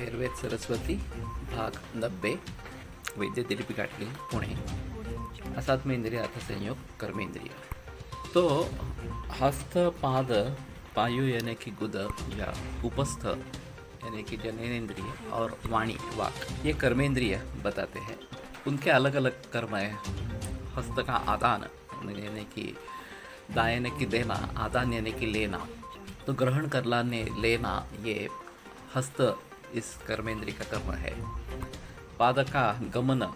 आयुर्वेद सरस्वती भाग 90 वैद्य दिलीप गाठले पुणे असात्मेंद्रिय अर्थसंयोग कर्मेंद्रिय। तो हस्त पाद पायु यानी कि गुद या उपस्थ यानी कि जननेन्द्रिय और वाणी वाक ये कर्मेंद्रिय बताते हैं। उनके अलग अलग कर्म है। हस्त का आदान यानी कि दान यानी कि देना, आदान यानी कि लेना, तो ग्रहण कर लाने लेना ये हस्त इस कर्मेंद्रिय का कर्म है। पाद का गमन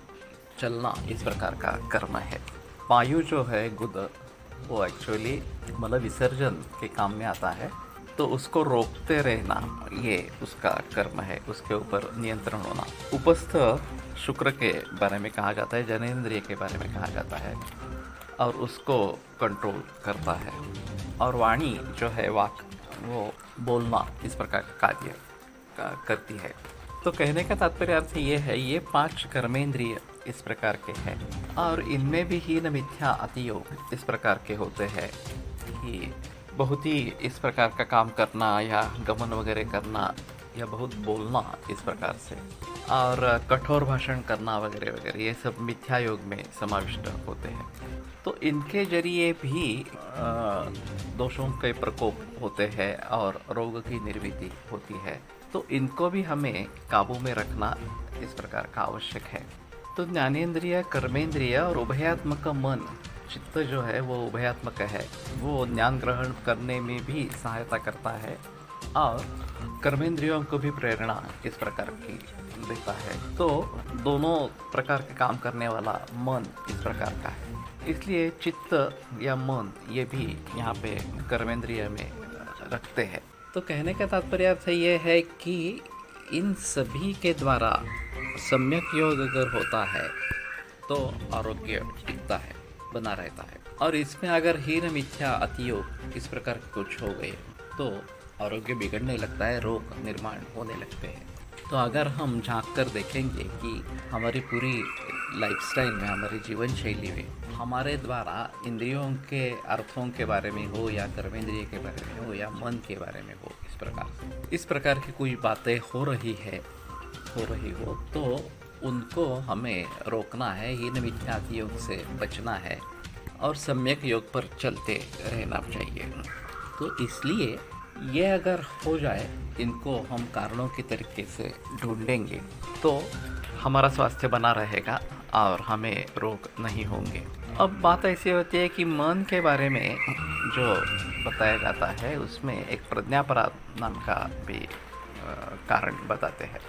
चलना इस प्रकार का कर्म है। पायु जो है गुद वो एक्चुअली मल विसर्जन के काम में आता है, तो उसको रोकते रहना ये उसका कर्म है, उसके ऊपर नियंत्रण होना। उपस्थ शुक्र के बारे में कहा जाता है, जनेंद्रिय के बारे में कहा जाता है और उसको कंट्रोल करता है। और वाणी जो है वाक वो बोलना इस प्रकार का कार्य करती है। तो कहने का तात्पर्य अर्थ ये है, ये 5 कर्मेंद्रिय इस प्रकार के हैं और इनमें भी हीन मिथ्या अतियोग इस प्रकार के होते हैं कि बहुत ही इस प्रकार का काम करना या गमन वगैरह करना या बहुत बोलना इस प्रकार से और कठोर भाषण करना वगैरह वगैरह, ये सब मिथ्या योग में समाविष्ट होते हैं। तो इनके जरिए भी दोषों के प्रकोप होते हैं और रोग की निर्मिति होती है। तो इनको भी हमें काबू में रखना इस प्रकार का आवश्यक है। तो ज्ञानेंद्रिय, कर्मेंद्रिय और उभयात्मक मन, चित्त जो है वो उभयात्मक है, वो ज्ञान ग्रहण करने में भी सहायता करता है और कर्मेंद्रियों को भी प्रेरणा इस प्रकार की देता है। तो दोनों प्रकार के काम करने वाला मन इस प्रकार का है, इसलिए चित्त या मन ये भी यहाँ पे कर्मेंद्रिय में रखते हैं। तो कहने का तात्पर्य अर्थ ये है कि इन सभी के द्वारा सम्यक योग अगर होता है तो आरोग्य टिकता है, बना रहता है। और इसमें अगर हीन मिथ्या अतियोग इस प्रकार के कुछ हो गए तो आरोग्य बिगड़ने लगता है, रोग निर्माण होने लगते हैं। तो अगर हम झांक कर देखेंगे कि हमारी पूरी लाइफस्टाइल में, हमारी जीवन शैली में हमारे द्वारा इंद्रियों के अर्थों के बारे में हो या कर्मेंद्रिय के बारे में हो या मन के बारे में हो, इस प्रकार की कोई बातें हो रही हो तो उनको हमें रोकना है, हीन मिथ्याति योग से बचना है और सम्यक योग पर चलते रहना चाहिए। तो इसलिए ये अगर हो जाए, इनको हम कारणों के तरीके से ढूंढेंगे तो हमारा स्वास्थ्य बना रहेगा और हमें रोग नहीं होंगे। अब बात ऐसी होती है कि मन के बारे में जो बताया जाता है उसमें एक प्रज्ञापराध नाम का भी कारण बताते हैं।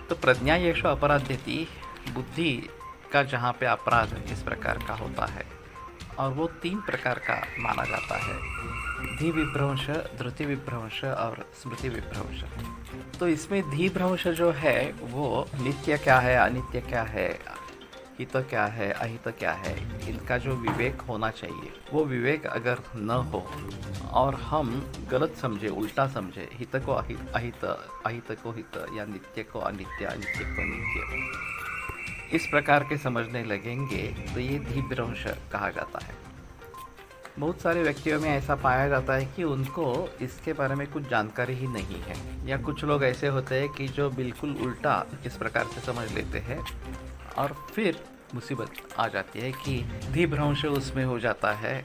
तो प्रज्ञा येषु अपराध्यति, बुद्धि का जहाँ पे अपराध इस प्रकार का होता है और वो 3 प्रकार का माना जाता है, धी विभ्रंश, धृति विभ्रंश और स्मृति विभ्रंश। तो इसमें धी भ्रंश जो है वो नित्य क्या है, अनित्य क्या है, हित क्या है, अहित क्या है, इनका जो विवेक होना चाहिए वो विवेक अगर न हो और हम गलत समझे, उल्टा समझे, हित को अहित, अहित को हित या नित्य को अनित्य, अनित्य को नित्य, इस प्रकार के समझने लगेंगे तो ये धीभ्रंश कहा जाता है। बहुत सारे व्यक्तियों में ऐसा पाया जाता है कि उनको इसके बारे में कुछ जानकारी ही नहीं है, या कुछ लोग ऐसे होते हैं कि जो बिल्कुल उल्टा इस प्रकार से समझ लेते हैं और फिर मुसीबत आ जाती है कि धीभ्रंश उसमें हो जाता है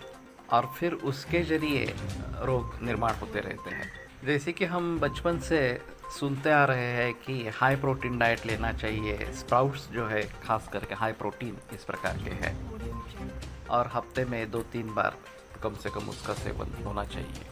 और फिर उसके जरिए रोग निर्माण होते रहते हैं। जैसे कि हम बचपन से सुनते आ रहे हैं कि हाई प्रोटीन डाइट लेना चाहिए, स्प्राउट्स जो है खास करके हाई प्रोटीन इस प्रकार के हैं और हफ्ते में 2-3 बार कम से कम उसका सेवन होना चाहिए।